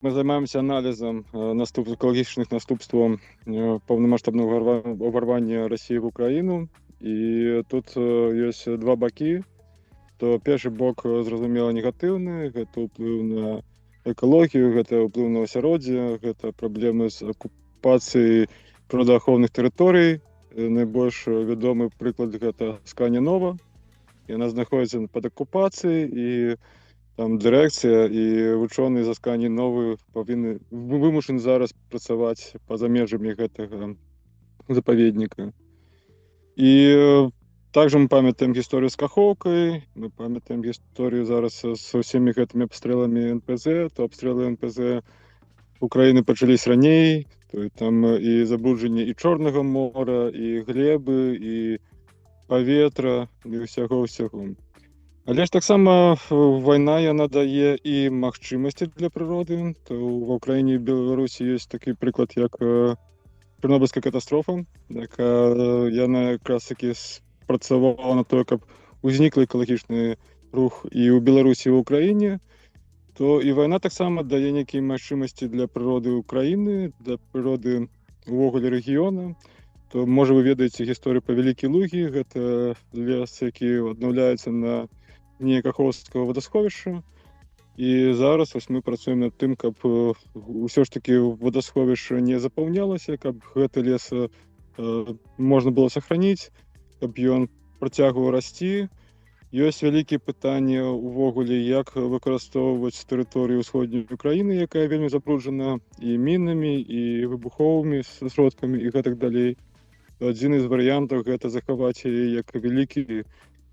Мы займаемся аналізам экалагічных наступстваў паўнамасштабнага ўварвання Расіі в Украіну. І тут ёсць два бакі. То першы бок, зразумела, негатыўны, гэта ўплыў на экалогію, гэта ўплыў на асяроддзе, гэта праблемы з акупацыяй прыродаахоўных тэрыторый. Найбольш вядомы прыклад гэта Асканя Нова. Яна знаходзіцца пад акупацыяй, і там дырэкцыя і вучоныя з Аскані Новы вымушаны зараз працаваць па-за межамі гэтага запаведніка. І также мы памятаем гісторыю з Кахоўкай, мы памятаем гісторыю зараз з усімі гэтымі абстрэламі НПЗ. То абстрэлы НПЗ Украіны пачались раней, то там і забруджанне і Чорнага мора, і глебы, і паветра, і ўсяго. Але ж таксама вайна яна дае і магчымасці для прыроды. То ва Ўкраіне і Беларусі ёсць такі прыклад, як Чорнобыльская катастрофа, якая яна якраз такі спрацавала на тое, каб узнікла экалагічны рух і ў Беларусі, і ў Украіне. То і вайна таксама дае нейкія магчымасці для прыроды Украіны, для прыроды увогуле рэгіёна. То, можа, вы ведаеце гісторыю па Вялікі Лугі, гэта лес, які аднаўляецца на дне Кахоўскага вадасховішча. І зараз мы працуем над тым, каб усё ж такі вадасховішча не запаўнялася, каб гэты лес можна было сохраніць, каб ён працягваў расці. Ёсць вялікія пытанні увогуле, як выкарыстоўваць тэрыторыю ўсходняй Украіны, якая вельмі забруджана і мінамі, і выбуховымі сродкамі, і гэтак далей. Адзін з варыянтаў гэта захаваць яе як вялікі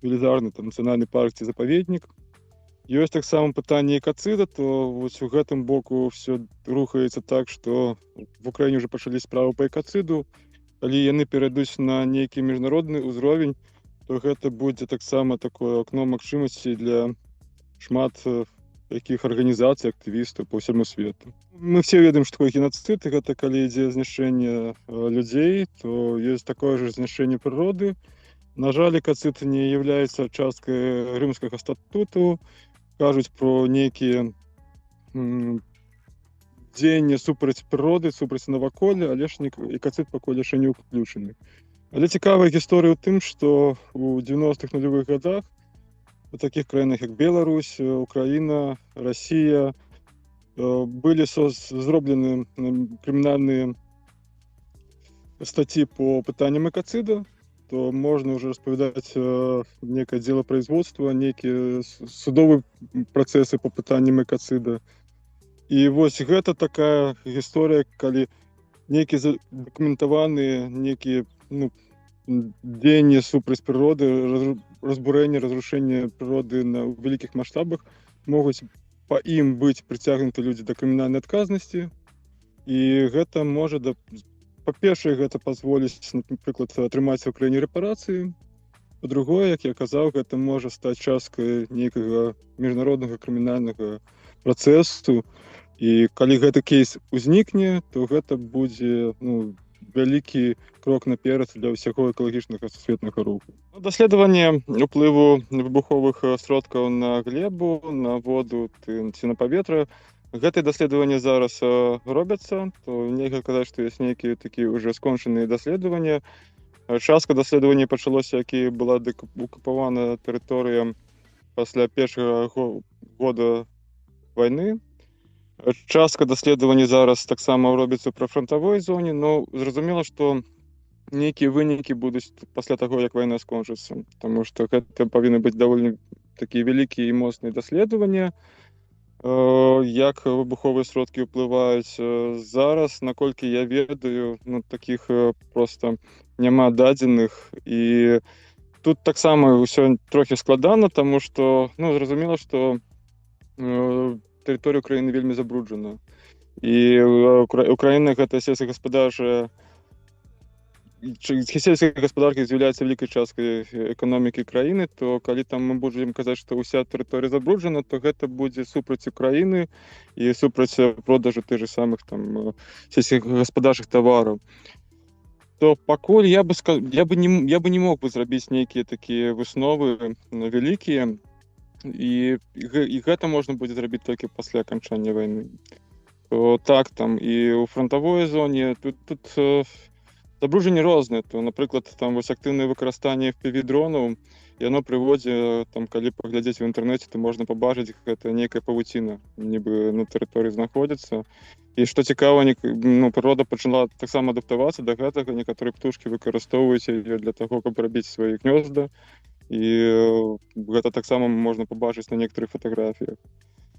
велізарны нацыянальны парк ці запаведнік. Ёсць таксама пытанне экацыда, то вось у гэтым боку ўсё рухаецца так, што в Украіне ўжо пачалі справы па экацыду. Калі яны перайдуць на нейкі міжнародны ўзровень, то гэта будзе таксама такое акно магчымасцей для шмат якіх арганізацый, актывістаў па ўсяму свету. Мы все ведаем, што такое геноцид, гэта калі ідзе знішчэнне людзей, то ёсць такое ж знішчэнне прыроды. На жаль, экацид не являецца часткай Рымскага статуту. Кажуць про нейкія дзеянні супраць прыроды, супраць наваколля, але ж экацид пакуль яшчэ не ўключаны. Але цікавая гісторыя ў тым, што ў 90-х нулевых годах у такіх краінах, як Беларусь, Украіна, Расія, былі зроблены крымінальныя статьи по пытанням экацида, то можно уже распавядаць некое делопроизводство, некие судовые процессы по пытанням экацида. И вось гэта такая гісторыя, калі некие задокументаваныя некие дзеянні супраць прыроды, разбурэнне, разрушэнне прыроды на вялікіх маштабах, могуць па ім быць прыцягнуты людзі да крымінальнай адказнасці. І гэта можа, па-першае, гэта пазволіць, напрыклад, атрымаць у краіне рэпарацыі. Па-другое, як я казаў, гэта можа стаць часткай нейкага міжнароднага крымінальнага працэсу. І калі гэты кейс узнікне, то гэта будзе вялікі крок наперад для ўсяго экалагічнага сусветнага руху. Даследаванне ўплыву выбуховых сродкаў на глебу, на воду ці на паветра. Гэтыя даследаванні зараз робяцца, то нельга казаць, што ёсць нейкія такія ўжо скончаныя даследаванні. Частка даследаванняў пачалося, які была акупавана тэрыторыя пасля першага года вайны. Частка даследаванняў зараз таксама робіцца ў прыфрантавой зоне, но зразумела, што нейкія вынікі будуць пасля таго, як вайна скончыцца, таму што гэта павінны быць даволі такія вялікія і моцныя даследаванні. Як выбуховыя сродкі ўплываюць зараз, наколькі я ведаю, такіх проста няма дадзеных. І тут таксама ўсё трохі складана, таму што зразумела, што тэрыторыя Украіны вельмі забруджана. І Украіна гэта сельскагаспадарчая гаспадарка з'яўляецца вялікай часткай эканомікі краіны, то калі там мы будзем казаць, што ўся тэрыторыя забруджана, то гэта будзе супраць Украіны і супраць продажу тых же самых сельскагаспадарчых тавараў. То пакуль я бы не мог бы зрабіць нейкія такія высновы вялікія, і гэта можна будзе зрабіць толькі пасля аканчання вайны. то так, там і у фронтовій зоні тут забрудження різне. То, наприклад, там ось активне використання FPV-дронів, і воно приводить, там, коли поглядіти в інтернеті, то можна побачити, це нейка павуціна, ніби на території знаходиться. І що цікаво, ну, природа почала так само адаптуватися до гэтага. Некаторі птушки використовують її для того, щоб робити свої гнізда. І гэта таксама можна побачити на некаторых фотаграфіях.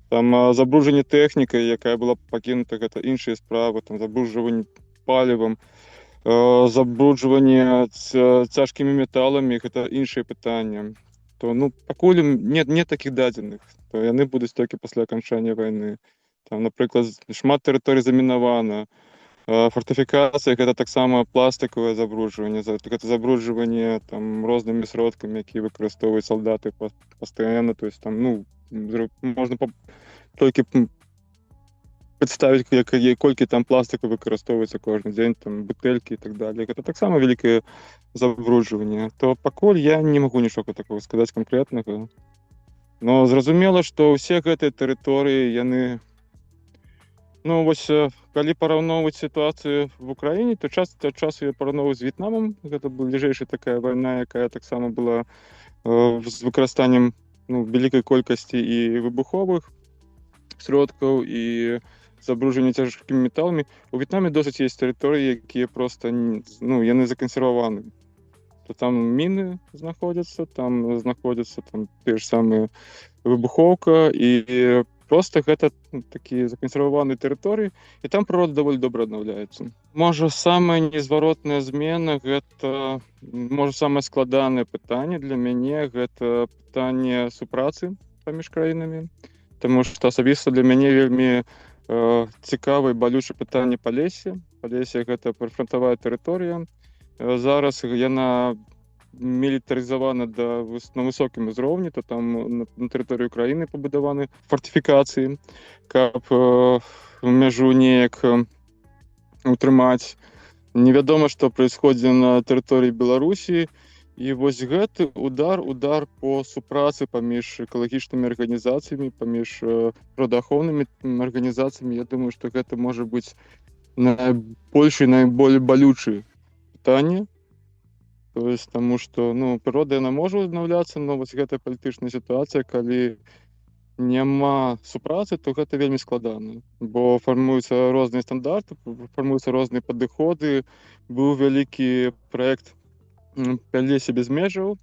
Там забрудження техніки, яка була пакінута, гэта іншыя справи, там забруджування палівом, забруджування цяжкімі металамі, гэта іншыя пытання. То, ну, пакуль нет такіх дадзеных, то яны будуць толькі пасля аканчання вайны. Там, напрыклад, шмат тэрыторый замінавана. Фортыфікацыя гэта таксама пластикавае забруджванне, гэта забруджванне там рознымі сродкамі, якія выкарыстоўваюць салдаты пастаянна. То есть там, ну, можна толькі прадставіць, колькі там пластыку выкарыстоўваецца кожны дзень, там бутэлькі і так далее. Гэта таксама вялікае забруджванне. То пакуль я не магу нічога такого сказаць канкрэтнага. Но зразумела, што ўсе гэтыя тэрыторыі, яны, ну, вось, калі параўноўваць сітуацыю в Украіне, то час ад часу я параўноўваю з В'етнамам. Гэта бліжэйшая такая вайна, якая таксама была з выкарыстаннем, ну, вялікай колькасці і выбуховых сродкаў, і забрудження цяжкімі металамі. У В'етнаме досыць ёсць тэрыторыі, якія проста, ну, яны закансерваваны. То там міны знаходзяцца, там знаходзяцца там тыя ж самыя выбухоўка, і просто гэта такія закансерваваныя тэрыторыі, і там прырода даволі добра аднаўляецца. Можа, самая незваротная змена, гэта, можа, самае складанае пытанне для мяне, гэта пытанне супрацы паміж краінамі. Таму што асабіста для мяне вельмі цікава і балючае пытанне Палесе. Палесе — гэта прыфрантавая тэрыторыя. Зараз яна мілітарызавана на высокім узроўні, то там на тэрыторыі Украіны пабудаваны фортыфікацыі, каб мяжу неяк утрымаць. Невядома, што праісходзіць на тэрыторыі Беларусі. І вось гэты удар по супрацы паміж экалагічнымі арганізацыямі, паміж прыродаахоўнымі арганізацыямі, я думаю, што гэта можа быць найбольш і найболей балючае пытанне. То есть, таму што, ну, прырода яна можа аднаўляцца, но вось гэтая палітычная сітуацыя, калі няма супрацы, то гэта вельмі складана, бо фармуюцца розныя стандарты, фармуюцца розныя падыходы. Быў вялікі праект Палесе без межаў,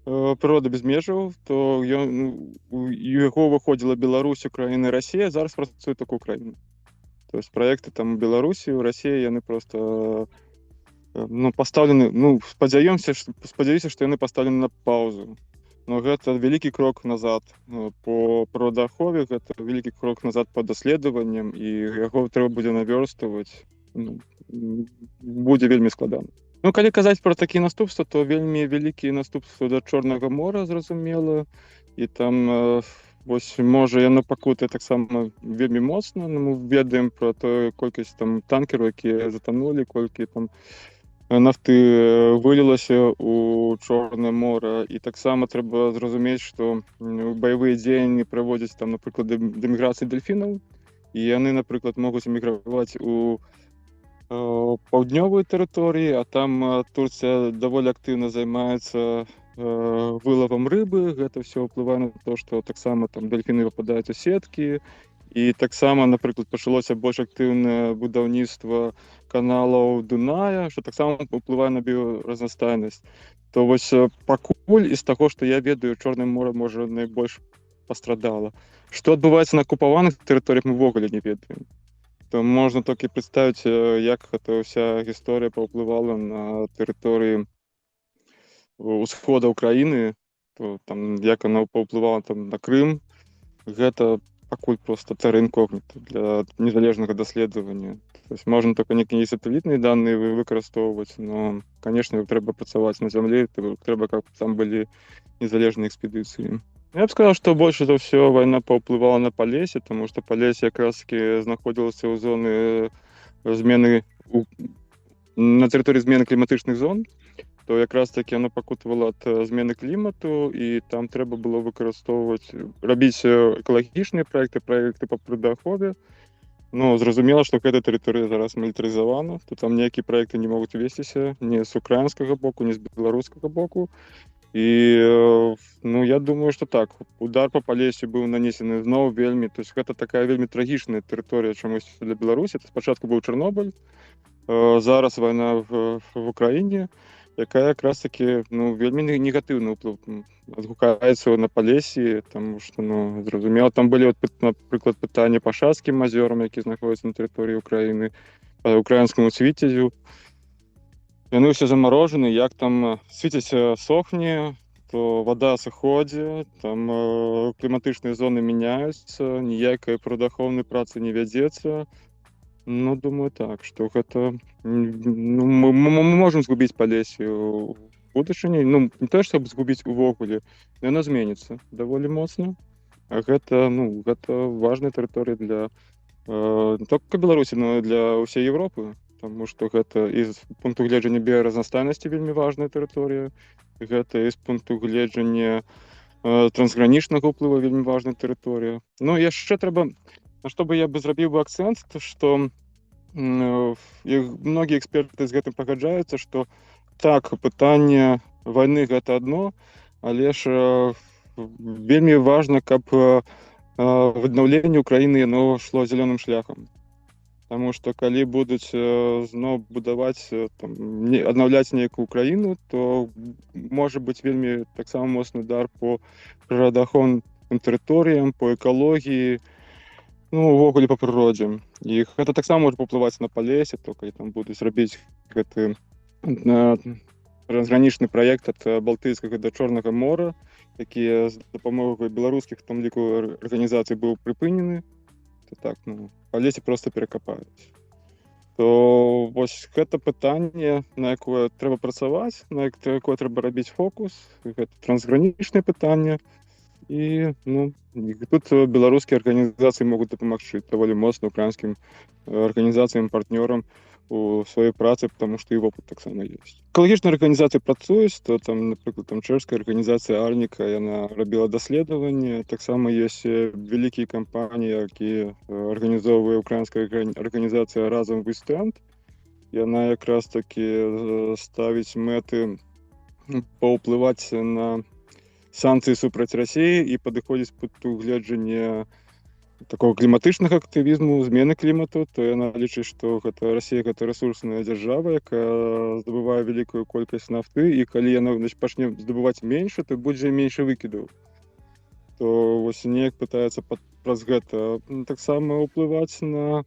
прырода без межаў, то у яго выходзіла Беларусь, Украіна, Расія, зараз працуе толькі Украіна. То есть праекты там у Беларусі, у Расіі, яны просто, ну, пастаўлены, ну, спадзяюся, што яны пастаўлены на паўзу. Но гэта вялікі крок назад по прыродаахове, гэта вялікі крок назад па даследаванням, і яго трэба будзе навёрстваваць. Ну, будзе вельмі складана. Ну, калі казаць пра такія наступствы, то вельмі вялікія наступствы да Чорнага мора, зразумела. І там, вось, можа, яно пакутае таксама вельмі моцна. Мы ведаем пра тую колькасць там танкераў, якія затанулі, колькі там нафты вылілася у Чорнае мора. І таксама трэба зразумець, што баявыя дзеянні праводзяць там, напрыклад, да міграцыі дэльфінаў, і яны, напрыклад, могуць міграваць у паўднёвыя тэрыторыі, а там Турцыя даволі актыўна займаецца вылавам рыбы. Гэта ўсё ўплывае на то, што таксама там дэльфіны выпадаюць у сеткі, і таксама, напрыклад, пачалося больш актыўнае будаўніцтва каналаў Дуная, што таксама ўплывае на біёразнастайнасць. То вось пакуль з таго, што я ведаю, Чорнае мора, можа, найбольш пастрадала. Што адбываецца на акупаваных тэрыторыях, мы ўвогуле не ведаем. То можна толькі прадставіць, як гэта ўся гісторыя паўплывала на тэрыторыі ўсхода ўкраіны, то там як яна паўплывала там на Крым. Гэта пакуль проста тэра інкогніта для незалежнага даследавання. То есть можна толькі нейкія сатэлітныя даныя выкарыстоўваць, но, канешне, трэба працаваць на зямлі, трэба, каб там былі незалежныя экспедыцыі. Я б сказаў, што больш за ўсё вайна паўплывала на Палесе, таму што Палесе якраз-таки знаходзілася ў зоны змены, на тэрыторыі змены кліматычных зон, то якраз-таки яно пакутавала ад змены клімату, і там трэба было выкарыстоўваць, рабіць экалагічныя праекты па прыродаахове. Ну, зразумела, што гэта тэрыторыя зараз мілітарызавана, то там ніякія праекты не могуць весціся ні з украінскага боку, ні з беларускага боку. І ну я думаю, што так, удар па Палесе быў нанесены зноў вельмі, то есть гэта такая вельмі трагічная тэрыторыя чамусь для Беларусі. Спачатку быў Чарнобыль, зараз вайна в Украіне, якая якраз таки ну вельмі негатыўны ўплыў адгукаецца на Палесе, таму што ну зразумела, там былі напрыклад пытанні па Шацкім азёрам, які знаходзяцца на тэрыторыі Украіны, па украінскаму Свіцязю. Яны ўсе замарожаны, як там Свіцязь сохне, то вада сыходзе, там кліматычныя зоны мяняюцца, ніякай прыродаахоўнай працы не вядзецца. Ну, думаю так, што гэта ну, мы можам згубіць Палесе ў будучыні. Ну, не тое, што згубіць увогуле, яно зменіцца даволі моцна. А гэта, ну, гэта важная тэрыторыя для не толькі Беларусі, но і для ўсей Европы. Таму што гэта і з пункту гледжання біяразнастайнасці вельмі важная тэрыторыя. Гэта і з пункту гледжання трансгранічнага ўплыву вельмі важная тэрыторыя. Ну, яшчэ трэба, на што бы я бы зрабіў бы акцэнт, то што многія эксперты з гэтым пагаджаюцца, што так, пытанне вайны гэта адно, але ж вельмі важна, каб аднаўленне Украіны яно шло зялёным шляхам. Таму што калі будуць зноў будаваць, аднаўляць нейкую Украіну, то можа быць вельмі таксама моцны удар по прыродаахоўным тэрыторыям, по экалогіі, ну, увогуле па прыродзе. І гэта таксама можа паўплываць на Палесе, то калі там будуць рабіць гэты трансгранічны праект ад Балтыйскага да Чорнага мора, які з дапамогай беларускіх, там ліку арганізацый быў прыпынены, то так, ну, Палесе проста перакапаюць. То вось гэта пытанне, на якое трэба працаваць, на якое трэба рабіць фокус, гэта трансгранічнае пытанне. І ну, тут беларускія арганізацыі могуць дапамагчы даволі моцна украінскім арганізацыям, партнёрам у сваёй працы, потому што і вопыт таксама ёсць. Экалагічныя арганізацыі працуюць, то там, напрыклад, там чэшская арганізацыя Арніка, яна рабіла даследаванні, таксама ёсць вялікія кампаніі, якія арганізоўвае украінская арганізацыя «Разам we stand». Яна якраз такі ставіць мэты паўплываць на санкцыі супраць Расіі і падыходзіць пад угледжання такого кліматычнага актывізму, змены клімату, то яна лічыць, што гэта Расія гэта рэсурсная дзяржава, якая здабывае вялікую колькасць нафты, і калі яна пачне здабываць менш, то будзе менш выкідаў. То вось неяк пытаецца праз гэта таксама ўплываць на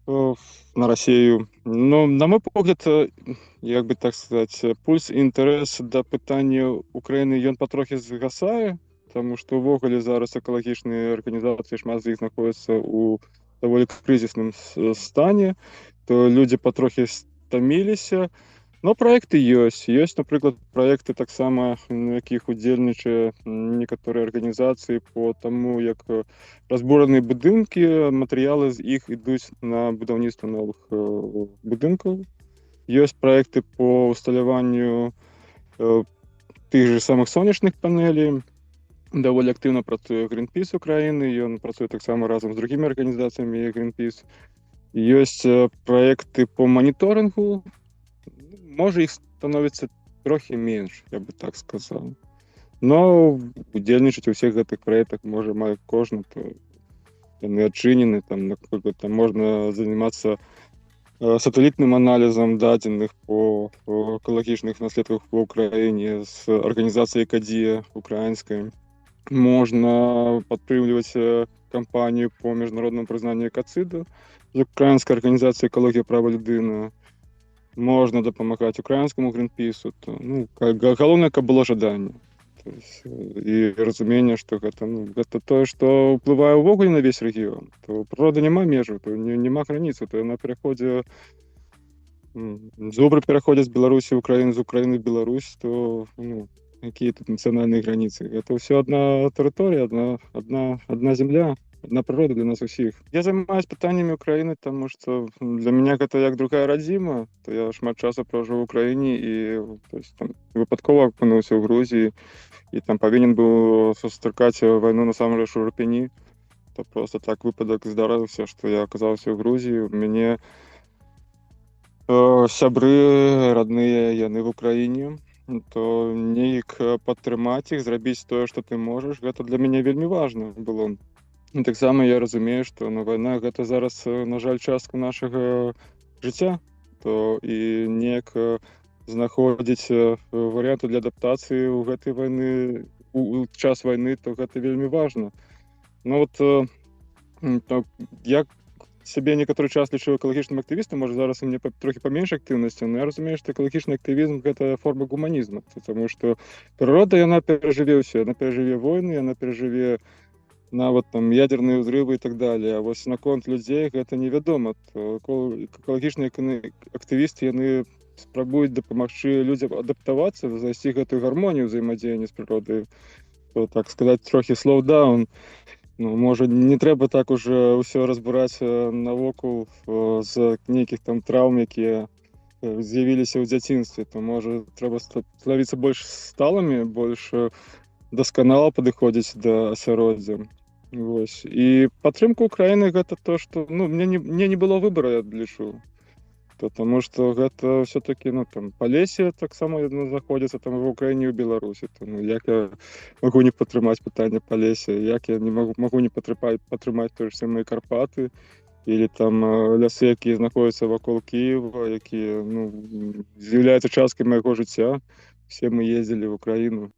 Расію. Ну, на мой погляд, як бы так сказаць, пульс і інтарэс да пытання Украіны, ён патрохі згасае, таму што ўвогуле зараз экалагічныя арганізацыі, шмат з іх знаходзяцца ў даволі крызісным стане, то людзі патрохі стаміліся. Но праекты ёсць. Ёсць, напрыклад, праекты таксама, на якіх удзельнічае некаторыя арганізацыі по таму, як разбураныя будынкі, матэрыялы з іх ідуць на будаўніцтва новых будынкаў. Ёсць праекты по усталяванню тых же самых сонечных панелей. Даволі актыўна працуе Greenpeace Украіны, ён працуе таксама разам з другімі арганізацыямі Greenpeace. Ёсць праекты по маніторынгу. Можа, іх становіцца трохі менш, я бы так сказаў. Но удзельнічаць у ўсіх гэтых праектах можа мае кожны, то яны адчынены, там, напрыклад, там можна займацца сатэлітным аналізам дадзеных по экалагічных наследках ва ўкраіне з арганізацыяй «Экадзія» украінскай. Можна падтрымліваць кампанію по міжнароднаму прызнанню экацыду з украінскай арганізацыяй «Экалогія права людзіны». Можна дапамагаць украінскаму Greenpeace, то ну, галоўнае, каб было жаданне. І разуменне, што гэта, ну, гэта тое, што ўплывае ўвогуле на весь рэгіён. То прырода няма межаў, то няма граніцы, то яна пераходзе, зубры пераходзяць з Беларусі ў Украіну, з Украіны ў Беларусь, то ну, якія тут нацыянальныя граніцы? Гэта ўсё адна тэрыторыя, адна зямля. Одна прырода для нас усіх. Я займаюсь пытаннямі Украіны, таму што для мяне гэта як другая радзіма, то я шмат часу пражыў у Украіне і то есть, там, выпадкова апынуўся ў Грузіі і там павінен быў сустракаць вайну насамрэч у Ірпені. гэта просто так выпадак здарыўся, што я аказаўся ў Грузіі. У мяне сябры родныя, яны в Украіне, то неяк падтрымаць іх, зрабіць тое, што ты можаш, гэта для мяне вельмі важна было. І таксама я разумею, што вайна гэта зараз, на жаль, частка нашага жыцця, то і неяк знаходзіць варыянты для адаптацыі ў гэтай вайны, у час вайны, то гэта вельмі важна. Ну от так, я сябе некаторы час лічу экалагічным актывістам, можа зараз у мяне трохі паменш актыўнасці, но я разумею, што экалагічны актывізм гэта форма гуманізму, таму што прырода яна перажыве ўсё, яна перажыве войны, яна перажыве нават там ядзерныя ўзрывы і так далее. А вось наконт людзей гэта невядома. То экалагічныя актывісты яны спрабуюць дапамагчы людзям адаптавацца, знайсці гэтую гармонію ўзаемадзеяння з прыродай, то, так сказаць, трохі слоўдаун. Ну, можа, не трэба так уже ўсё разбураць навокал з нейкіх там траўм, якія з'явіліся ў дзяцінстве, то можа трэба становіцца больш сталымі, больш дасканала падыходзіць да асяроддзя. Вось. І падтрымка Украіны гэта то, што мне не было выбара, я лічу. Таму што гэта ўсё-такі там Палесе таксама знаходзіцца там ва ўкраіне і ў Беларусі. Таму як я магу не падтрымаць пытанне Палесе, як я не магу не падтрымаць тое ж самыя Карпаты или там лясы, якія знаходзяцца вакол Кіева, якія з'яўляюцца часткай майго жыцця. Все мы ездзілі в Украіну.